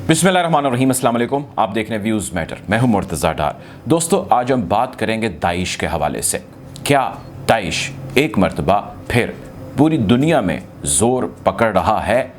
बिस्मिल्लाहिर्रहमानिर्रहीम, अस्सलाम वालेकुम। आप देख रहे हैं व्यूज़ मैटर। मैं हूं मुर्तज़ा डार। दोस्तों, आज हम बात करेंगे दाइश के हवाले से। क्या दाइश एक मरतबा फिर पूरी दुनिया में ज़ोर पकड़ रहा है?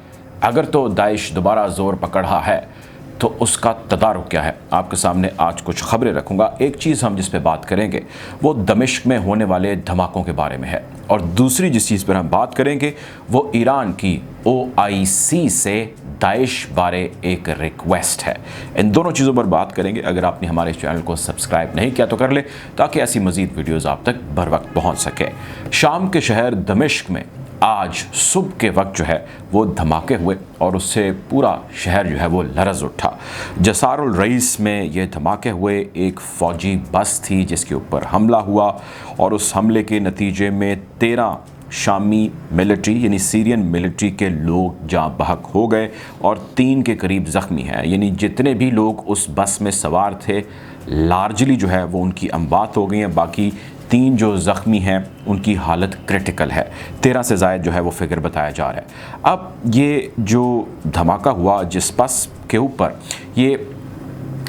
अगर तो दाइश दोबारा ज़ोर पकड़ रहा है तो उसका तदारुक क्या है? आपके सामने आज कुछ खबरें रखूँगा। एक चीज़ हम जिस पे बात करेंगे वो दमिश्क में होने वाले धमाकों के बारे में है, और दूसरी जिस चीज़ पर हम बात करेंगे वो ईरान की OIC से दाइश बारे एक रिक्वेस्ट है। इन दोनों चीज़ों पर बात करेंगे। अगर आपने हमारे चैनल को सब्सक्राइब नहीं किया तो कर ले, ताकि ऐसी मज़ीद वीडियोज़ आप तक बर वक्त पहुँच सके। शाम के शहर दमिश्क में आज सुबह के वक्त जो है वो धमाके हुए और उससे पूरा शहर जो है वो लरज़ उठा। जसारुल रईस में ये धमाके हुए। एक फ़ौजी बस थी जिसके ऊपर हमला हुआ और उस हमले के नतीजे में 13 शामी मिलिट्री यानी सीरियन मिलिट्री के लोग जाँ बहक हो गए और 3 के करीब ज़ख्मी हैं। यानी जितने भी लोग उस बस में सवार थे लार्जली जो है वो उनकी अमवात हो गई हैं। बाकी 3 जो ज़ख्मी हैं उनकी हालत क्रिटिकल है। 13 से ज़ायद जो है वो फिगर बताया जा रहा है। अब ये जो धमाका हुआ जिस बस के ऊपर, ये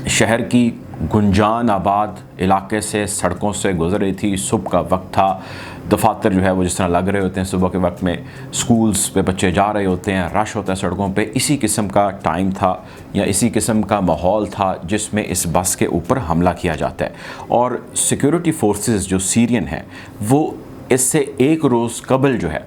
शहर की गुंजान आबाद इलाके से सड़कों से गुजर रही थी। सुबह का वक्त था। दफातर जो है वो जिस तरह लग रहे होते हैं सुबह के वक्त में, स्कूल्स पे बच्चे जा रहे होते हैं, रश होता है सड़कों पे, इसी किस्म का टाइम था या इसी किस्म का माहौल था जिसमें इस बस के ऊपर हमला किया जाता है। और सिक्योरिटी फोर्सेस जो सीरियन हैं वो इससे एक रोज़ कबल जो है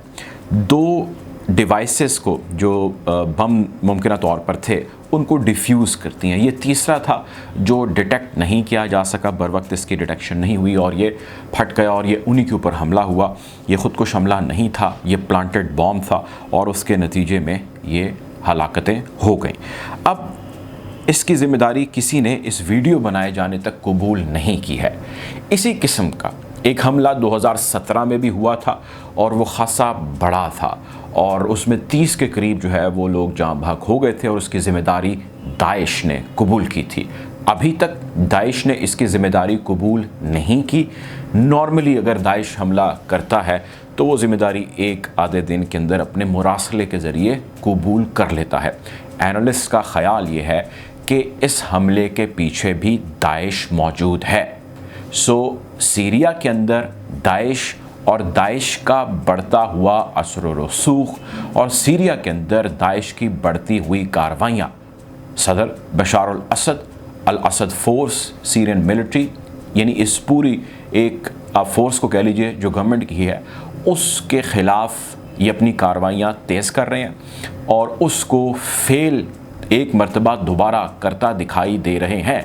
2 डिवाइसेस को जो बम मुमकिन तौर पर थे उनको डिफ्यूज़ करती हैं। ये तीसरा था जो डिटेक्ट नहीं किया जा सका, बर वक्त इसकी डिटेक्शन नहीं हुई और ये फट गया और ये उन्हीं के ऊपर हमला हुआ। ये ख़ुदकुश हमला नहीं था, ये प्लांटेड बॉम्ब था और उसके नतीजे में ये हलाकतें हो गई। अब इसकी ज़िम्मेदारी किसी ने इस वीडियो बनाए जाने तक कबूल नहीं की है। इसी किस्म का एक हमला 2017 में भी हुआ था और वो ख़ासा बड़ा था और उसमें 30 के करीब जो है वो लोग जाँ बहक हो गए थे और उसकी ज़िम्मेदारी दाइश ने कबूल की थी। अभी तक दाइश ने इसकी ज़िम्मेदारी कबूल नहीं की। नॉर्मली अगर दाइश हमला करता है तो वो ज़िम्मेदारी एक आधे दिन के अंदर अपने मुरासले के ज़रिए कबूल कर लेता है। एनालिस्ट का ख़याल ये है कि इस हमले के पीछे भी दाइश मौजूद है। सीरिया के अंदर दाइश और दाइश का बढ़ता हुआ असर व रसूख और सीरिया के अंदर दाइश की बढ़ती हुई कार्रवाइयाँ, सदर बशार अल असद फोर्स, सीरियन मिलिट्री, यानी इस पूरी एक फ़ोर्स को कह लीजिए जो गवर्नमेंट की है, उसके ख़िलाफ़ ये अपनी कार्रवाइयाँ तेज़ कर रहे हैं और उसको फेल एक मरतबा दोबारा करता दिखाई दे रहे हैं।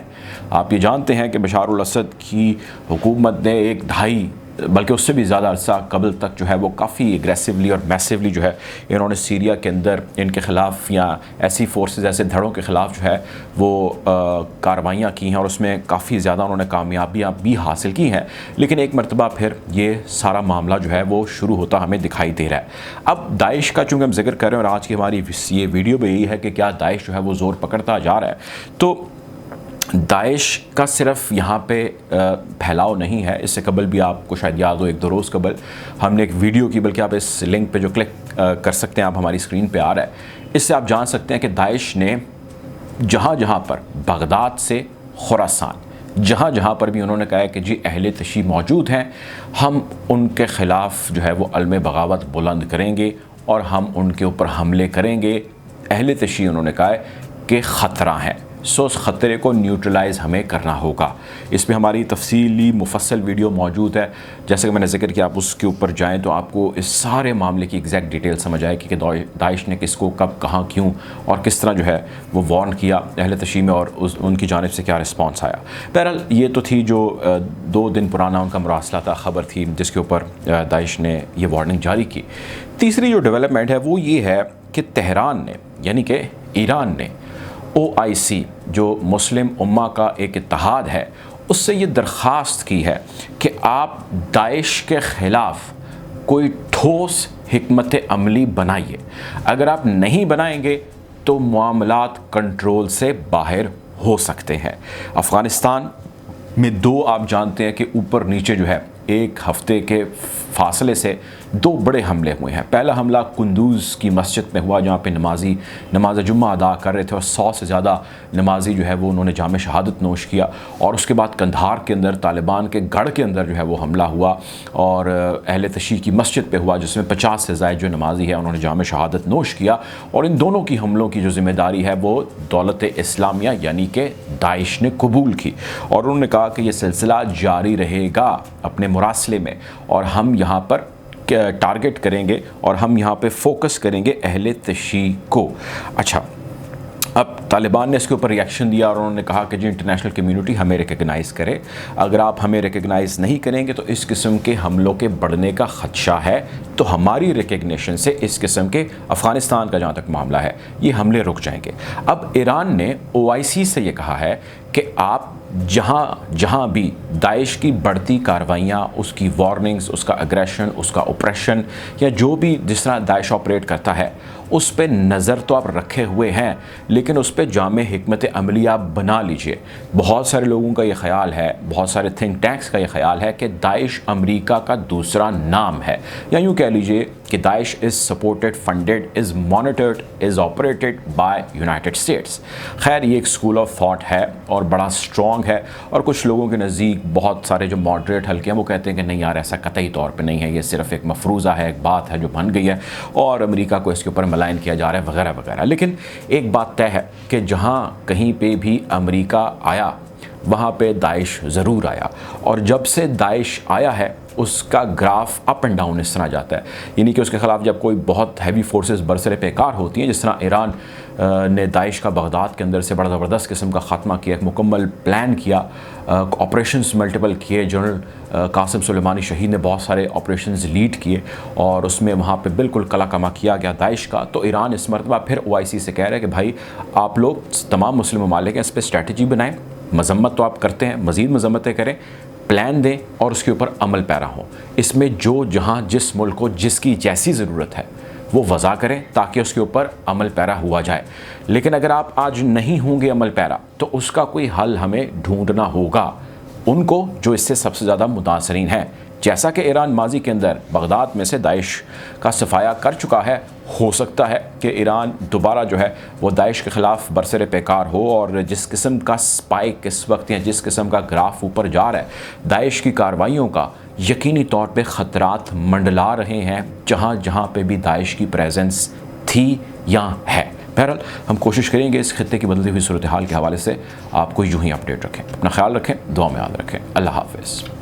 आप ये जानते हैं कि बशार अल असद की हुकूमत ने 1-2.5 बल्कि उससे भी ज़्यादा अरसा कबल तक जो है वो काफ़ी एग्रेसिवली और मैसिवली जो है इन्होंने सीरिया के अंदर इनके ख़िलाफ़ या ऐसी फोर्सेस, ऐसे धड़ों के ख़िलाफ़ जो है वो कार्रवाइयाँ की हैं और उसमें काफ़ी ज़्यादा उन्होंने कामयाबियाँ भी हासिल की हैं। लेकिन एक मरतबा फिर ये सारा मामला जो है वो शुरू होता हमें दिखाई दे रहा है। अब दाइश का चूँकि हम जिक्र कर रहे हैं और आज की हमारी ये वीडियो भी यही है कि क्या दाइश जो है वो ज़ोर पकड़ता जा रहा है, तो दाइश का सिर्फ यहाँ पे फैलाव नहीं है। इससे कबल भी आपको शायद याद हो, 1-2 रोज़ कबल हमने एक वीडियो की, बल्कि आप इस लिंक पे जो क्लिक कर सकते हैं, आप हमारी स्क्रीन पे आ रहा है, इससे आप जान सकते हैं कि दाइश ने जहाँ जहाँ पर बगदाद से खुरासान, जहाँ जहाँ पर भी उन्होंने कहा है कि जी अहले तशी मौजूद हैं, हम उनके ख़िलाफ़ जो है वो अलम बगावत बुलंद करेंगे और हम उनके ऊपर हमले करेंगे। अहले तशी उन्होंने कहा है कि ख़तरा है, उस ख़तरे को न्यूट्रलाइज़ हमें करना होगा। इस पर हमारी तफसीली मुफस्सल वीडियो मौजूद है। जैसे कि मैंने जिक्र किया, आप उसके ऊपर जाएं तो आपको इस सारे मामले की एग्जैक्ट डिटेल समझ आएगी कि दाइश ने किसको कब, कहाँ, क्यों और किस तरह जो है वो वार्न किया अहले तशी में और उनकी जानिब से क्या रिस्पॉन्स आया। बहरहाल ये तो थी जो 2 दिन पुराना उनका मुरासला था, ख़बर थी जिसके ऊपर दाइश ने ये वार्निंग जारी की। तीसरी जो डेवलपमेंट है वो ये है कि तेहरान ने, यानी कि ईरान ने, OIC जो मुस्लिम उम्मा का एक इत्तेहाद है, उससे ये दरख्वास्त की है कि आप दाइश के ख़िलाफ़ कोई ठोस हिकमत अमली बनाइए। अगर आप नहीं बनाएंगे तो मामलात कंट्रोल से बाहर हो सकते हैं। अफ़गानिस्तान में 2 आप जानते हैं कि ऊपर नीचे जो है एक हफ्ते के फासले से दो बड़े हमले हुए हैं। पहला हमला कुंदूज की मस्जिद में हुआ, जहाँ पे नमाजी नमाज जुम्मा अदा कर रहे थे और 100 से ज़्यादा नमाजी जो है वो उन्होंने जाम शहादत नोश किया। और उसके बाद कंधार के अंदर तालिबान के गढ़ के अंदर जो है वो हमला हुआ और अहले तशी की मस्जिद पे हुआ, जिसमें 50 से ज़ायद जो नमाजी है उन्होंने जाम शहादत नोश किया। और इन दोनों की हमलों की जो ज़िम्मेदारी है वो दौलत इस्लामिया यानी कि दाइश ने कबूल की और उन्होंने कहा कि ये सिलसिला जारी रहेगा अपने मुरासले में, और हम यहाँ पर टारगेट करेंगे और हम यहाँ पे फोकस करेंगे अहले तशी को। अच्छा, अब तालिबान ने इसके ऊपर रिएक्शन दिया और उन्होंने कहा कि जी इंटरनेशनल कम्युनिटी हमें रिकग्नाइज़ करे, अगर आप हमें रिकग्नाइज़ नहीं करेंगे तो इस किस्म के हमलों के बढ़ने का ख़दशा है। तो हमारी रिकग्निशन से इस किस्म के अफ़गानिस्तान का जहाँ तक मामला है ये हमले रुक जाएंगे। अब ईरान ने OIC से ये कहा है कि आप जहाँ भी दाइश की बढ़ती कार्रवाइयाँ, उसकी वार्निंग्स, उसका अग्रेशन, उसका ऑपरेशन या जो भी जिस तरह दाइश ऑपरेट करता है उस पर नज़र तो आप रखे हुए हैं, लेकिन उस पर जामे हिकमत अमली आप बना लीजिए। बहुत सारे लोगों का ये ख्याल है, बहुत सारे थिंक टैंक्स का ये ख्याल है कि दाइश अमेरिका का दूसरा नाम है, या यूँ कह लीजिए कि Daesh is supported, funded, is monitored, is operated by United states. खैर, ये एक स्कूल ऑफ थॉट है और बड़ा स्ट्रॉन्ग है, और कुछ लोगों के नज़दीक बहुत सारे जो मॉडरेट हल्के हैं वो कहते हैं कि नहीं यार, ऐसा कतई तौर पे नहीं है, ये सिर्फ एक मफरूज़ा है, एक बात है जो बन गई है और अमेरिका को इसके ऊपर मलाइन किया जा रहा है वगैरह वगैरह। लेकिन एक बात तय है कि जहाँ कहीं पे भी अमेरिका आया वहाँ पे दाइश ज़रूर आया, और जब से दाइश आया है उसका ग्राफ अप एंड डाउन इस तरह जाता है। यानी कि उसके ख़िलाफ़ जब कोई बहुत हैवी फोर्सेस बरसरे पेकार होती हैं, जिस तरह ईरान ने दाइश का बगदाद के अंदर से बड़ा ज़बरदस्त किस्म का ख़ात्मा किया, एक मुकम्मल प्लान किया, ऑपरेशंस मल्टीपल किए, जनरल कासिम सुलेमानी शहीद ने बहुत सारे ऑपरेशंस लीड किए और उसमें वहाँ पे बिल्कुल कला कमा किया गया दाइश का। तो ईरान इस मरतबा फिर OIC से कह रहे हैं कि भाई आप लोग तमाम मुस्लिम ममालिक हैं, इस पर स्ट्रैटेजी बनाएं, मजम्मत तो आप करते हैं, मज़ीद मजम्मतें करें, प्लान दें और उसके ऊपर अमल पैरा हों। इसमें जो जहाँ जिस मुल्क को जिसकी जैसी ज़रूरत है वो वज़ा करें ताकि उसके ऊपर अमल पैरा हुआ जाए। लेकिन अगर आप आज नहीं होंगे अमल पैरा तो उसका कोई हल हमें ढूंढना होगा उनको जो इससे सबसे ज़्यादा मुतासरीन है। जैसा कि ईरान माजी के अंदर बगदाद में से दाइश का सफाया कर चुका है, हो सकता है कि ईरान दोबारा जो है वो दाइश के ख़िलाफ़ बरसरे पेकार हो, और जिस किस्म का स्पाइक इस वक्त या जिस किस्म का ग्राफ ऊपर जा रहा है दाइश की कार्रवाइयों का, यकीनी तौर पे ख़तरात मंडला रहे हैं जहाँ जहाँ पे भी दाइश की प्रेजेंस थी या है। बहरहाल हम कोशिश करेंगे इस खित्ते की बदलती हुई सूरत हाल के हवाले से आपको यूँ ही अपडेट रखें। अपना ख्याल रखें, दुआ में याद रखें। अल्लाह हाफ़िज़।